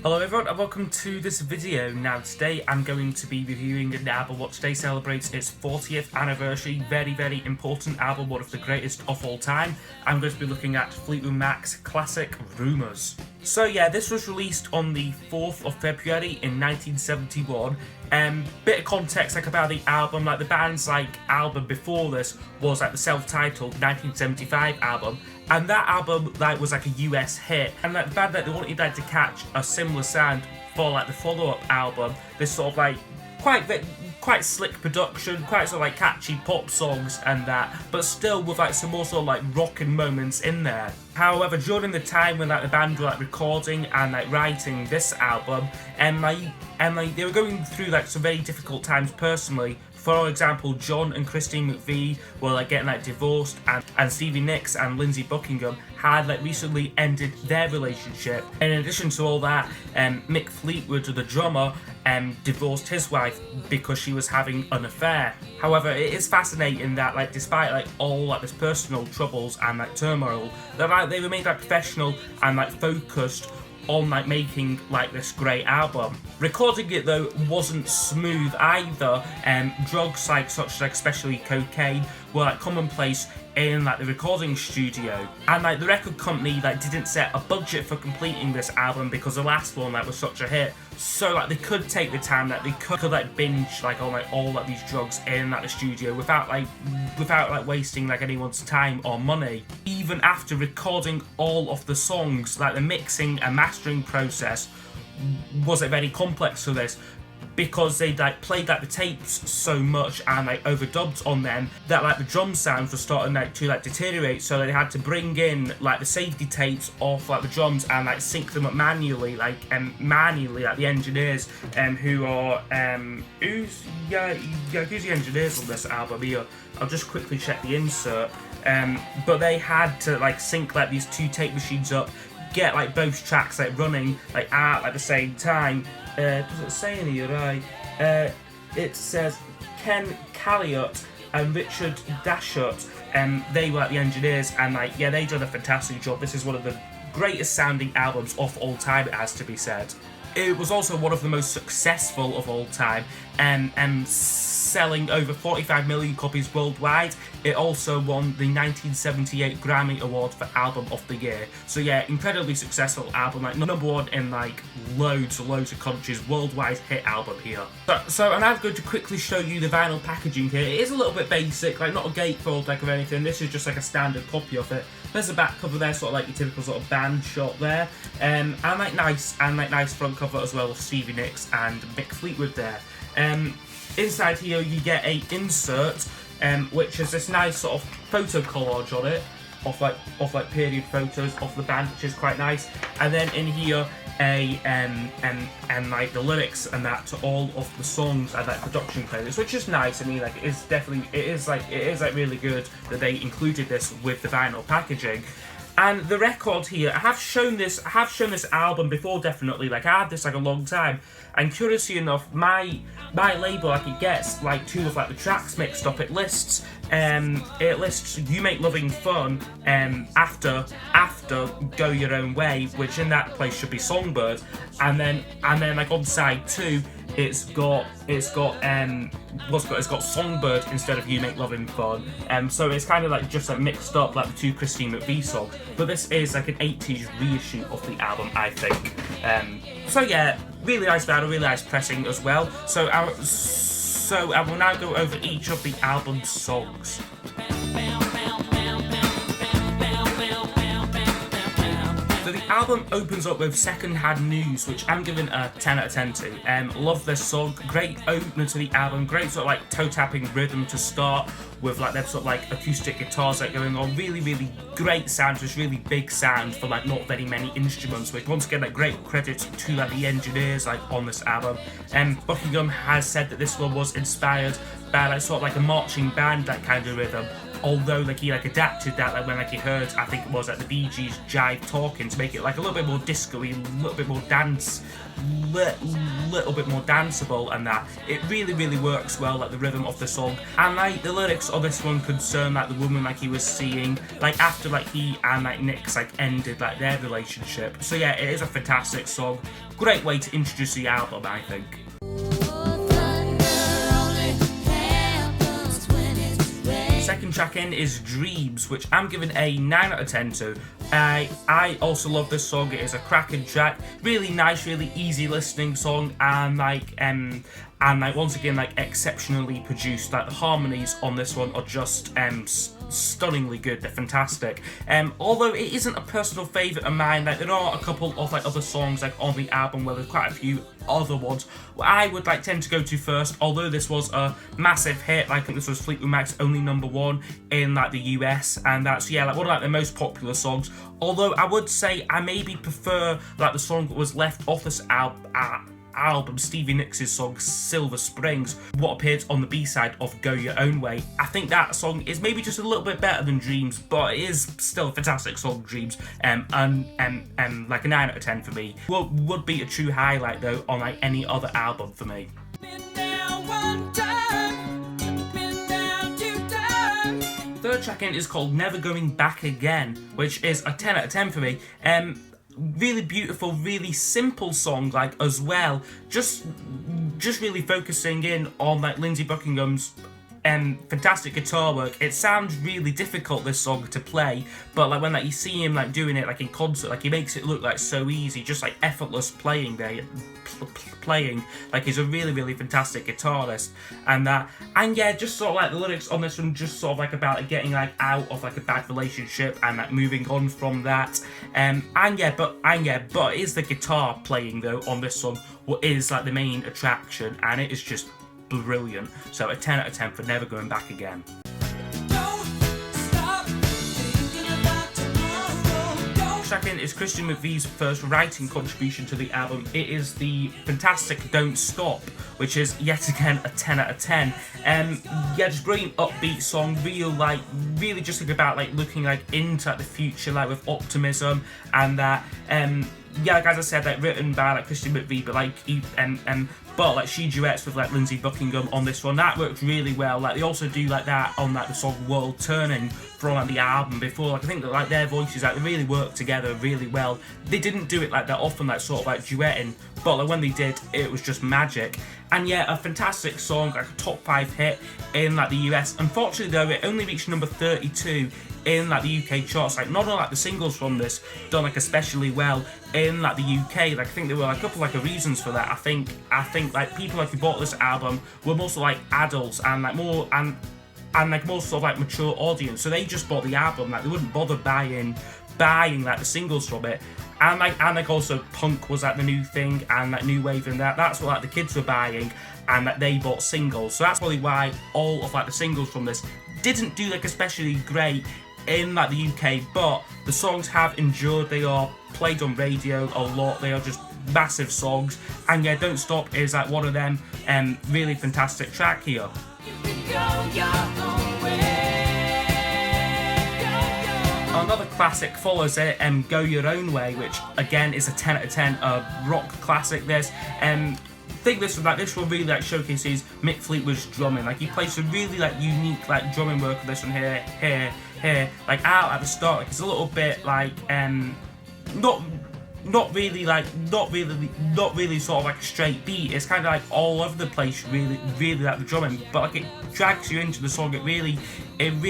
Hello everyone and welcome to this video. Now today I'm going to be reviewing an album what today celebrates its 40th anniversary. Very important album, one of the greatest of all time. I'm going to be looking at Fleetwood Mac's classic Rumours. So yeah, this was released on the 4th of February in 1971. Bit of context about the album, the band's album before this was the self-titled 1975 album, and that album was a US hit, and the band they wanted to catch a similar sound for the follow-up album, this sort of quite slick production, quite sort of catchy pop songs and that, but still with some more sort of rocking moments in there. However, during the time when the band were recording and writing this album, they were going through some very difficult times personally. For example, John and Christine McVie were getting divorced, and Stevie Nicks and Lindsey Buckingham had recently ended their relationship. In addition to all that, Mick Fleetwood, the drummer, divorced his wife because she was having an affair. However, it is fascinating that despite all this personal troubles and turmoil, that they remained professional and focused on making this great album. Recording it though wasn't smooth either. Drugs such as especially cocaine were commonplace in the recording studio, and the record company didn't set a budget for completing this album because the last one was such a hit, so they could take the time, they could binge all these drugs in the studio without wasting anyone's time or money. Even after recording all of the songs, the mixing and mastering process was very complex for this, because they played the tapes so much and overdubbed on them that the drum sounds were starting to deteriorate, so they had to bring in the safety tapes off the drums and sync them up manually, the engineers who are who's the engineers on this album here. I'll just quickly check the insert, but they had to sync these two tape machines up, get both tracks running at the same time. Does it say in here, right? It says Ken Calliot and Richard Dashut, they were the engineers, and they did a fantastic job. This is one of the greatest sounding albums of all time, it has to be said. It was also one of the most successful of all time, selling over 45 million copies worldwide. It also won the 1978 Grammy Award for Album of the Year. So yeah, incredibly successful album, number one in loads of countries, worldwide hit album here. So I'm now going to quickly show you the vinyl packaging here. It is a little bit basic, not a gatefold or anything. This is just a standard copy of it. There's a back cover there, sort of your typical sort of band shot there, and nice front cover as well of Stevie Nicks and Mick Fleetwood there. Inside here you get a insert, which is this nice sort of photo collage on it, of period photos of the band, which is quite nice. And then in here the lyrics and that to all of the songs and production credits, which is nice. I mean, it is really good that they included this with the vinyl packaging. And the record here, I have shown this album before, definitely. I had this a long time, and curiously enough, my label it gets two of the tracks mixed up. It lists You Make Loving Fun after Go Your Own Way, which in that place should be Songbird, and then on side 2 it's got Songbird instead of You Make Loving Fun, so it's kind of just mixed up the two Christine McVie songs. But this is an 80s reissue of the album, I think. So yeah, really nice vinyl, really nice pressing as well. So I will now go over each of the album's songs. So the album opens up with Secondhand News, which I'm giving a 10 out of 10 to. Love this song, great opener to the album, great sort of toe tapping rhythm to start with, them sort of acoustic guitars going on. Really great sound, just really big sound for not very many instruments. Which once again, great credit to the engineers on this album. Buckingham has said that this one was inspired by sort of a marching band kind of rhythm. although like he like adapted that like when like he heard, I think it was like the Bee Gees Jive Talking to make it like a little bit more disco-y, a little bit more little bit more danceable, and that it really works well, like the rhythm of the song, and like the lyrics of this one concern like the woman like he was seeing like after like he and like Nick's like ended like their relationship. So yeah, it is a fantastic song, great way to introduce the album, I think. Second track in is Dreams, which I'm giving a 9 out of 10 to. I also love this song. It is a cracking track, really nice, really easy listening song, and like once again like exceptionally produced. Like the harmonies on this one are just stunningly good. They're fantastic. Although it isn't a personal favourite of mine, like there are a couple of like other songs like on the album where there's quite a few other ones I would like tend to go to first. Although this was a massive hit, like, I think this was Fleetwood Mac's only #1 in like the US, and that's one of like the most popular songs. Although I would say I maybe prefer like the song that was left off this album, Stevie Nicks' song Silver Springs, what appeared on the B-side of Go Your Own Way. I think that song is maybe just a little bit better than Dreams, but it is still a fantastic song, Dreams, and like a 9 out of 10 for me. Would be a true highlight though on like any other album for me. Third track in is called Never Going Back Again, which is a 10 out of 10 for me. Really beautiful, really simple song, like as well. Just really focusing in on like Lindsey Buckingham's fantastic guitar work. It sounds really difficult, this song, to play, but like when like you see him like doing it like in concert, like he makes it look like so easy, just like effortless playing there. Playing like he's a really fantastic guitarist, and yeah, just sort of like the lyrics on this one just sort of like about like getting like out of like a bad relationship and like moving on from that, but it is the guitar playing though on this song what is like the main attraction, and it is just brilliant. So a 10 out of 10 for Never Going Back Again. Second is Christian McVie's first writing contribution to the album. It is the fantastic Don't Stop, which is yet again a 10 out of 10. Just brilliant upbeat song, really just like about like looking like into like the future, like with optimism, and that like as I said, like written by like Christian McVie, but like but like she duets with like Lindsey Buckingham on this one. That worked really well. Like they also do like that on like the song World Turning from like the album before. Like I think that like their voices like they really work together really well. They didn't do it like that often, like sort of like duetting, but like when they did, it was just magic. And yeah, a fantastic song, like a top 5 hit in like the US. Unfortunately though, it only reached number 32 in like the UK charts. Like not all like the singles from this done like especially well in like the UK. Like I think there were like a couple like of reasons for that. I think like people like who bought this album were mostly like adults and like more like more sort of like mature audience, so they just bought the album. Like they wouldn't bother buying like the singles from it. And like also punk was like the new thing, and like new wave, and that's what like the kids were buying, and that they bought singles. So that's probably why all of like the singles from this didn't do like especially great in like the UK, but the songs have endured. They are played on radio a lot. They are just massive songs, and yeah, Don't Stop is like one of them. Really fantastic track here. Another classic follows it, Go Your Own Way, which again is a 10 out of 10, a rock classic. This I think this one really like showcases Mick Fleetwood's drumming. Like he plays some really like unique like drumming work with this one here, like out at the start. Like it's a little bit like not really sort of like a straight beat. It's kind of like all over the place, really like the drumming, but like it drags you into the song. It really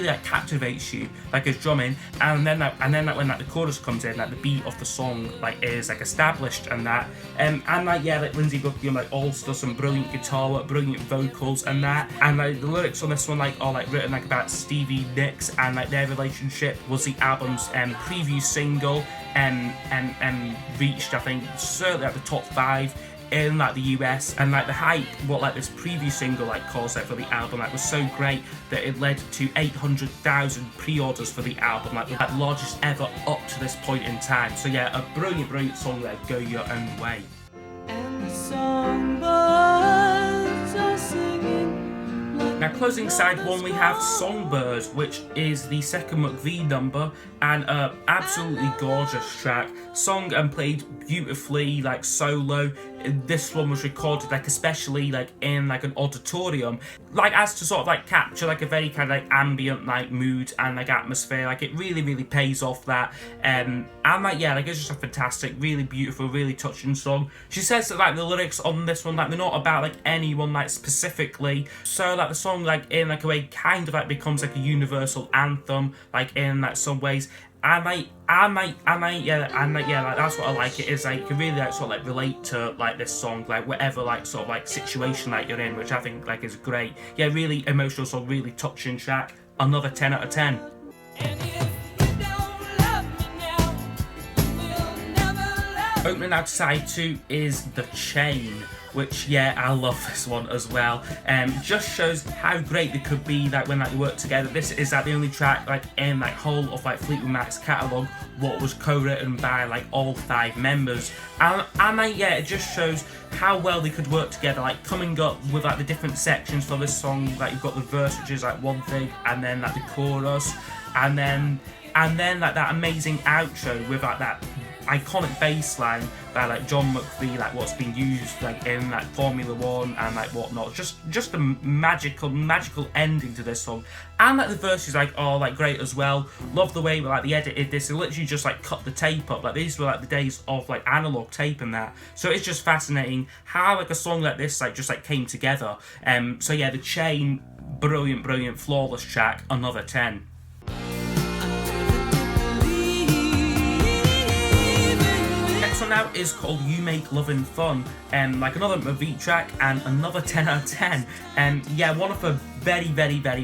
like captivates you, like his drumming, and then like when like the chorus comes in, like the beat of the song like is like established, and that and like yeah, like Lindsey Buckingham like also does some brilliant guitar work, brilliant vocals, and that, and like the lyrics on this one like are like written like about Stevie Nicks and like their relationship. Was the album's preview single, reached I think certainly at the top 5 in like the US, and like the hype what like this preview single like caused like for the album like was so great that it led to 800,000 pre-orders for the album, like the largest ever up to this point in time. So yeah, a brilliant song there, Go Your Own Way. And the songbirds are singing. Now Now closing side one, we have Songbird, which is the second McVie number, and absolutely gorgeous track. Sung and played beautifully, like solo. This one was recorded like especially like in like an auditorium, like as to sort of like capture like a very kind of like ambient like mood and like atmosphere. Like it really pays off that, and like yeah, like it's just a fantastic, really beautiful, really touching song. She says that like the lyrics on this one, like they're not about like anyone like specifically, so like the song like in like a way kind of like becomes like a universal anthem like in like some ways. And like that's what I like. It is like you can really like sort of like relate to like this song, like whatever like sort of like situation like you're in, which I think like is great. Yeah, really emotional song, really touching track. Another 10 out of 10. Opening out side 2 is The Chain, which yeah, I love this one as well. Just shows how great they could be like when like they work together. This is like the only track like in like whole of like Fleetwood Mac's catalogue what was co-written by like all 5 members, and like yeah, it just shows how well they could work together, like coming up with like the different sections for this song. Like you've got the verse, which is like one thing, and then like the chorus, and then like that amazing outro with like that iconic bass line by like John McVie, like what's been used like in like Formula One and like whatnot. Just a magical ending to this song, and like the verses like are like great as well. Love the way like they edited this. They literally just like cut the tape up. Like these were like the days of like analog tape and that. So it's just fascinating how like a song like this like just like came together. So yeah, The Chain, brilliant, flawless track. Another 10. Now is called You Make Lovin' Fun, like another McVie track and another 10 out of 10. Yeah, one of her very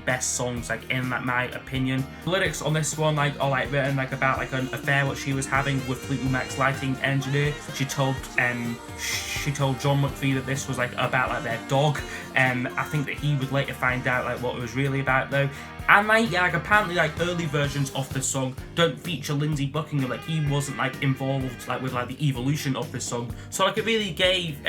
best songs like in like my opinion. The lyrics on this one like are like written like about like an affair what she was having with Fleetwood Mac's lighting engineer. She told John McVie that this was like about like their dog. I think that he would later find out like what it was really about though. And like yeah, like apparently like early versions of this song don't feature Lindsey Buckingham. Like he wasn't like involved like with like the evolution of this song. So like it really gave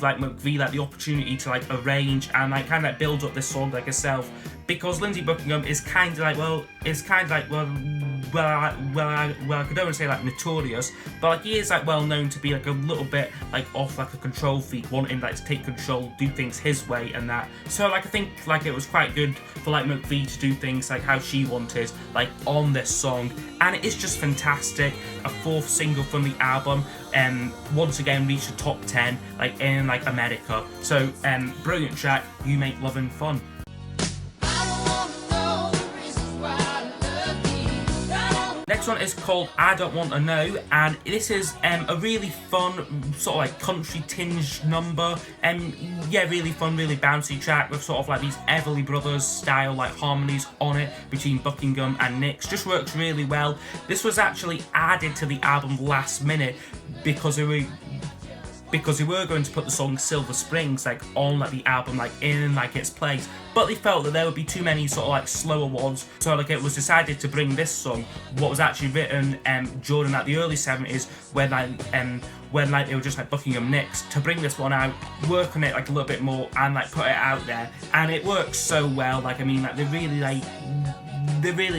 like McVie like the opportunity to like arrange and like kind of like build up this song like herself, because Lindsey Buckingham is kind of like I could only say like notorious, but like he is like well known to be like a little bit like off like a control freak, wanting like to take control, do things his way and that. So like I think like it was quite good for like McVie to do things like how she wanted like on this song, and it is just fantastic. A 4th single from the album, once again reached the top 10 like in like America. So brilliant track, You Make Lovin' Fun. Next one is called I Don't Want to Know, and this is a really fun sort of like country tinged number. Yeah, really fun, really bouncy track with sort of like these Everly Brothers style like harmonies on it between Buckingham and Nicks. Just works really well. This was actually added to the album last minute because we were going to put the song Silver Springs like on like the album like in like its place, but they felt that there would be too many sort of like slower ones, so like it was decided to bring this song, what was actually written during like the early 70s when like they were just like Buckingham Nicks, to bring this one out, work on it like a little bit more and like put it out there, and it works so well. Like I mean like they're really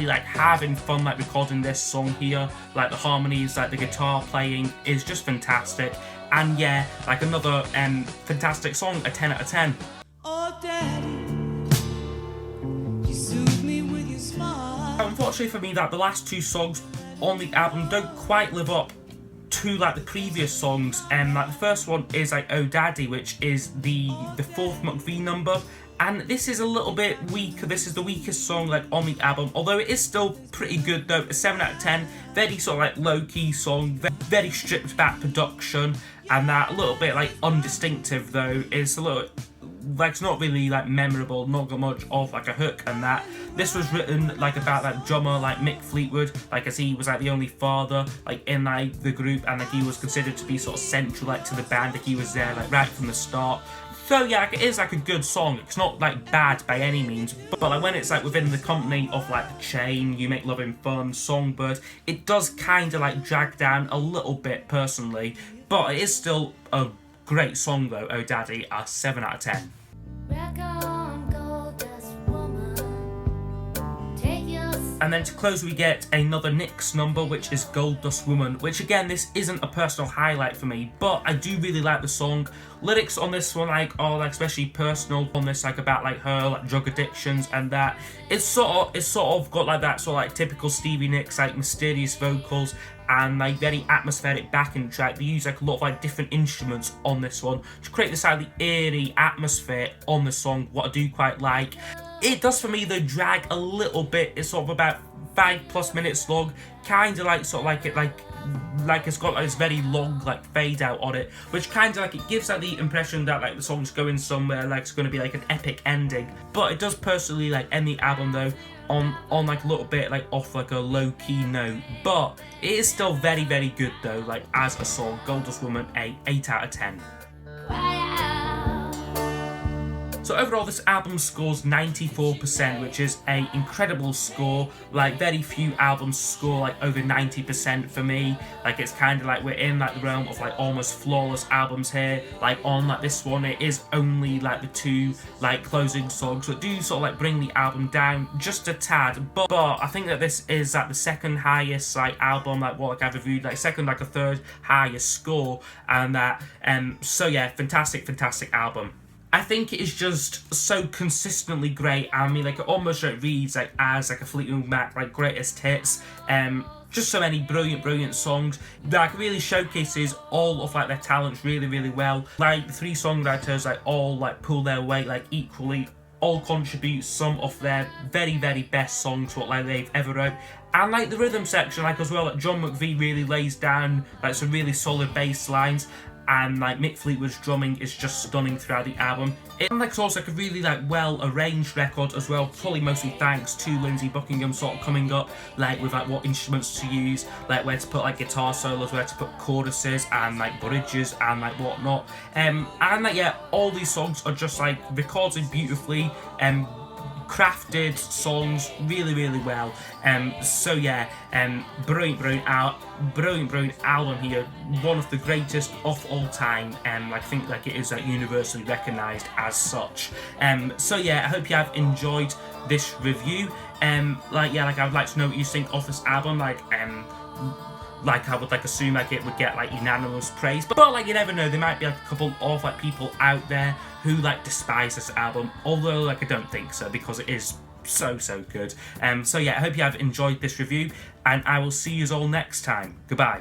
like having fun like recording this song here. Like the harmonies, like the guitar playing is just fantastic. And yeah, like another fantastic song, a 10 out of 10. Oh, Daddy, you soothe me with your smile. Unfortunately for me, that the last 2 songs on the album don't quite live up to like the previous songs. Like the first one is like Oh Daddy, which is the 4th McVie number. And this is a little bit weaker. This is the weakest song like on the album, although it is still pretty good though. A 7 out of 10. Very sort of like low-key song, very stripped back production, and that a little bit like undistinctive though. It's a little like it's not really like memorable, not got much of like a hook and that. This was written like about like drummer like Mick Fleetwood, like as he was like the only father like in like the group, and like he was considered to be sort of central like to the band. Like he was there like right from the start. So yeah, it is like a good song. It's not like bad by any means, but like when it's like within the company of like The Chain, You Make Lovin' Fun, Songbird, it does kind of like drag down a little bit personally, but it is still a great song though. Oh Daddy, a 7 out of 10. And then to close, we get another Nyx number, which is Gold Dust Woman, which again, this isn't a personal highlight for me, but I do really like the song. Lyrics on this one are especially personal on this, about her drug addictions and that. It's sort of got that sort of typical Stevie Nicks mysterious vocals and very atmospheric backing track. They use a lot of different instruments on this one to create this eerie atmosphere on the song, what I do quite like. It does for me though drag a little bit. It's sort of about 5+ minutes long, kind of it's got this very long fade out on it, which kind of it gives the impression that the song's going somewhere, it's going to be an epic ending. But it does personally end the album though on a little bit off a low key note, but it is still very good though, as a song. Gold Dust Woman, 8 out of 10. So overall, this album scores 94%, which is an incredible score. Very few albums score over 90% for me. It's kind of we're in the realm of almost flawless albums here. On this one, it is only the two closing songs that do sort of bring the album down just a tad. But I think that this is the second highest album what I've reviewed, second a third highest score, and that so yeah, fantastic album. I think it is just so consistently great. I mean, it almost reads as a Fleetwood Mac greatest hits. Just so many brilliant songs that really showcases all of their talents really well. The three songwriters all pull their weight equally. All contribute some of their very best songs what they've ever wrote. And the rhythm section as well, John McVie really lays down some really solid bass lines. And Mick Fleetwood's drumming is just stunning throughout the album. It's also a really well arranged record as well, probably mostly thanks to Lindsey Buckingham sort of coming up with what instruments to use, where to put guitar solos, where to put choruses and bridges and whatnot. And yeah, all these songs are just recorded beautifully, crafted songs really well. So yeah, brilliant album here, one of the greatest of all time. I think it is universally recognised as such. So yeah, I hope you have enjoyed this review. I would like to know what you think of this album. I would assume it would get unanimous praise, but you never know, there might be a couple of people out there who despise this album, although I don't think so, because it is so good. So yeah, I hope you have enjoyed this review, and I will see you all next time. Goodbye.